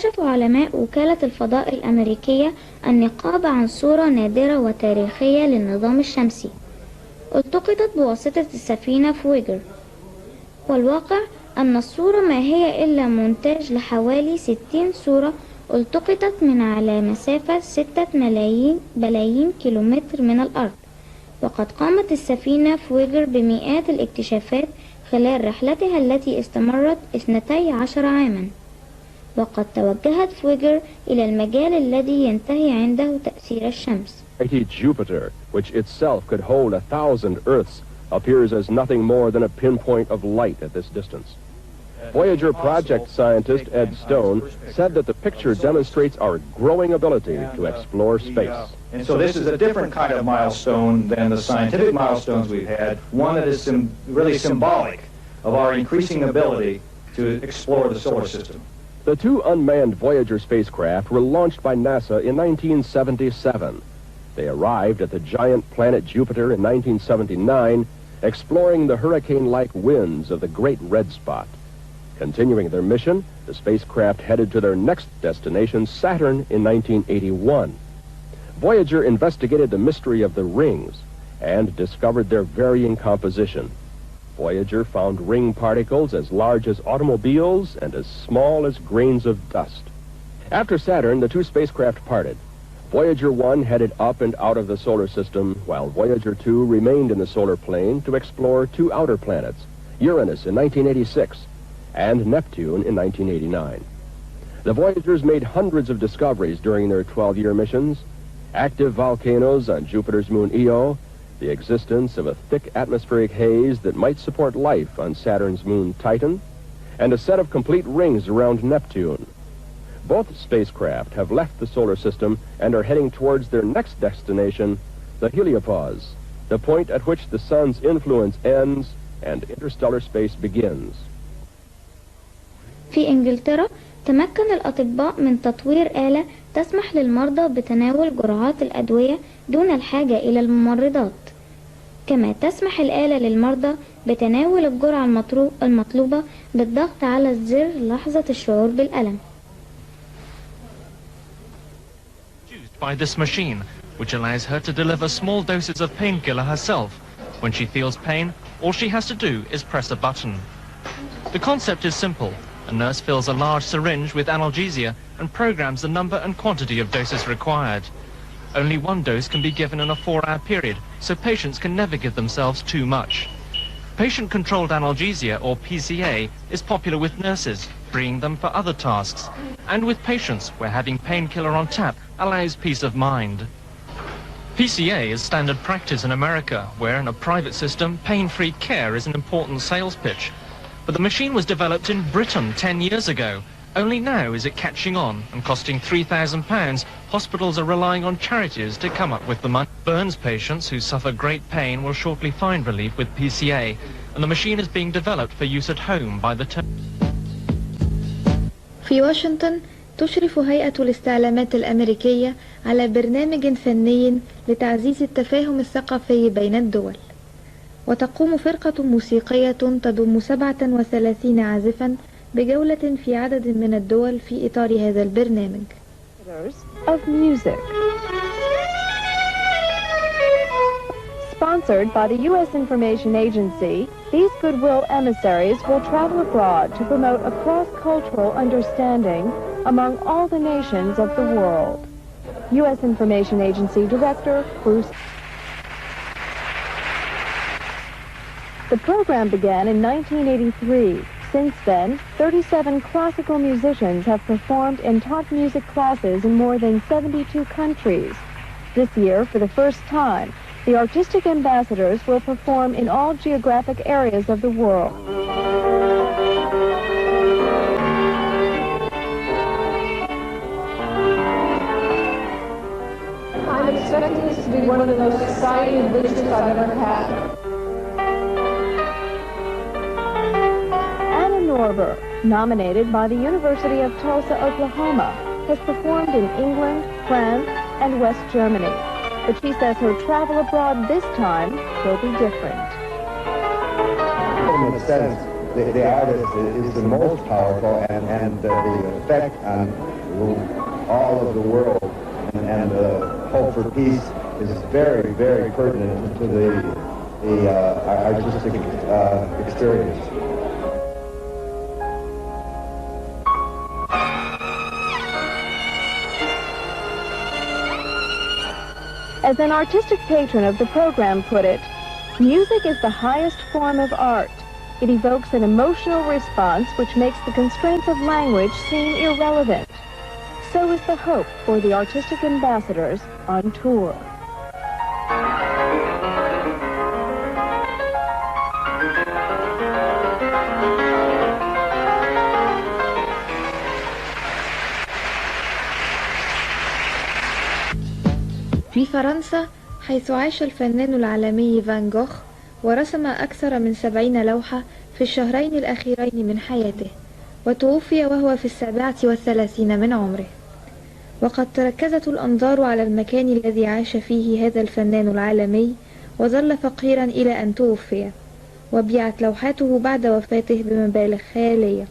اكتشف علماء وكالة الفضاء الأمريكية النقاب عن صورة نادرة وتاريخية للنظام الشمسي، التقطت بواسطة السفينة فويجر، والواقع أن الصورة ما هي إلا مونتاج لحوالي 60 صورة التقطت من على مسافة 6 بلايين كيلومتر من الأرض. وقد قامت السفينة فويجر بمئات الاكتشافات خلال رحلتها التي استمرت 12 عاما. وقد توجهت فويجر إلى المجال الذي ينتهي عنده تأثير الشمس. Jupiter, which itself could hold 1,000 Earths, appears as nothing more than a pinpoint of light at this distance. Voyager project scientist Ed Stone said that the picture demonstrates our growing ability to explore space. And so this is a different kind of milestone than the scientific milestones we've had, one that is really symbolic of our increasing ability to explore the solar system. The two unmanned Voyager spacecraft were launched by NASA in 1977. They arrived at the giant planet Jupiter in 1979, exploring the hurricane-like winds of the Great Red Spot. Continuing their mission, the spacecraft headed to their next destination, Saturn, in 1981. Voyager investigated the mystery of the rings and discovered their varying composition. Voyager found ring particles as large as automobiles and as small as grains of dust. After Saturn, the two spacecraft parted. Voyager 1 headed up and out of the solar system, while Voyager 2 remained in the solar plane to explore two outer planets, Uranus in 1986 and Neptune in 1989. The Voyagers made hundreds of discoveries during their 12-year missions: active volcanoes on Jupiter's moon Io, the existence of a thick atmospheric haze that might support life on Saturn's moon Titan, and a set of complete rings around Neptune. Both spacecraft have left the solar system and are heading towards their next destination, the heliopause, the point at which the sun's influence ends and interstellar space begins. في إنجلترا تمكن الأطباء من تطوير آلة تسمح للمرضى بتناول جرعات الأدوية دون الحاجة إلى الممرضات، كما تسمح الآلة للمرضى بتناول الجرعة المطلوبة بالضغط على الزر لحظة الشعور بالألم. By this machine, which allows her to deliver small doses of painkiller herself. When she feels pain, all she has to do is press a button. The concept is simple. A nurse fills a large syringe with analgesia and programs the number and quantity of doses required. Only one dose can be given in a 4-hour period, so patients can never give themselves too much. Patient-controlled analgesia, or PCA, is popular with nurses, freeing them for other tasks, and with patients where having painkiller on tap allows peace of mind. PCA is standard practice in America, where in a private system, pain-free care is an important sales pitch. But the machine was developed in Britain 10 years ago. Only now is it catching on, and costing £3,000, hospitals are relying on charities to come up with the money. Burns patients who suffer great pain will shortly find relief with PCA, and the machine is being developed for use at home by the... في واشنطن تشرف هيئة الاستعلامات الأمريكية على برنامج فني لتعزيز التفاهم الثقافي بين الدول، وتقوم فرقة موسيقية تضم 37 عازفا بجولة في عدد من الدول في إطار هذا البرنامج. Of music. Sponsored by the U.S. Information Agency, these goodwill emissaries will travel abroad to promote a cross-cultural understanding among all the nations of the world. U.S. Information Agency Director Bruce. The program began in 1983. Since then, 37 classical musicians have performed and taught music classes in more than 72 countries. This year, for the first time, the artistic ambassadors will perform in all geographic areas of the world. I'm expecting this to be one of the most exciting adventures I've ever had. Norber, nominated by the University of Tulsa, Oklahoma, has performed in England, France, and West Germany. But she says her travel abroad this time will be different. In a sense, the artist is the most powerful, and the effect on all of the world and the hope for peace is very, very pertinent to the artistic experience. As an artistic patron of the program put it, music is the highest form of art. It evokes an emotional response which makes the constraints of language seem irrelevant. So is the hope for the artistic ambassadors on tour. في فرنسا، حيث عاش الفنان العالمي فان جوخ ورسم أكثر من 70 لوحة في الشهرين الأخيرين من حياته، وتوفي وهو في 37 من عمره. وقد تركزت الأنظار على المكان الذي عاش فيه هذا الفنان العالمي، وظل فقيرا إلى أن توفي، وبيعت لوحاته بعد وفاته بمبالغ خيالية.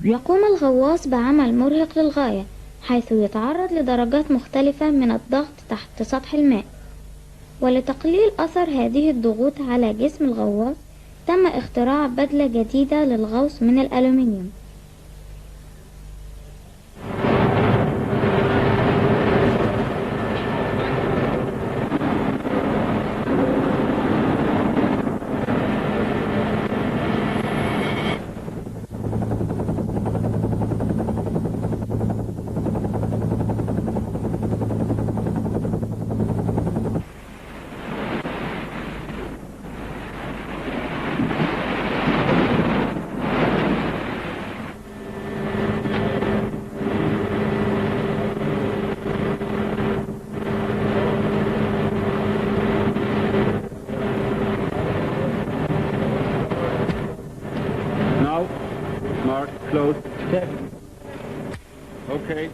يقوم الغواص بعمل مرهق للغاية، حيث يتعرض لدرجات مختلفة من الضغط تحت سطح الماء. ولتقليل أثر هذه الضغوط على جسم الغواص، تم اختراع بدلة جديدة للغوص من الألومنيوم. Now, mark, close, check. Okay.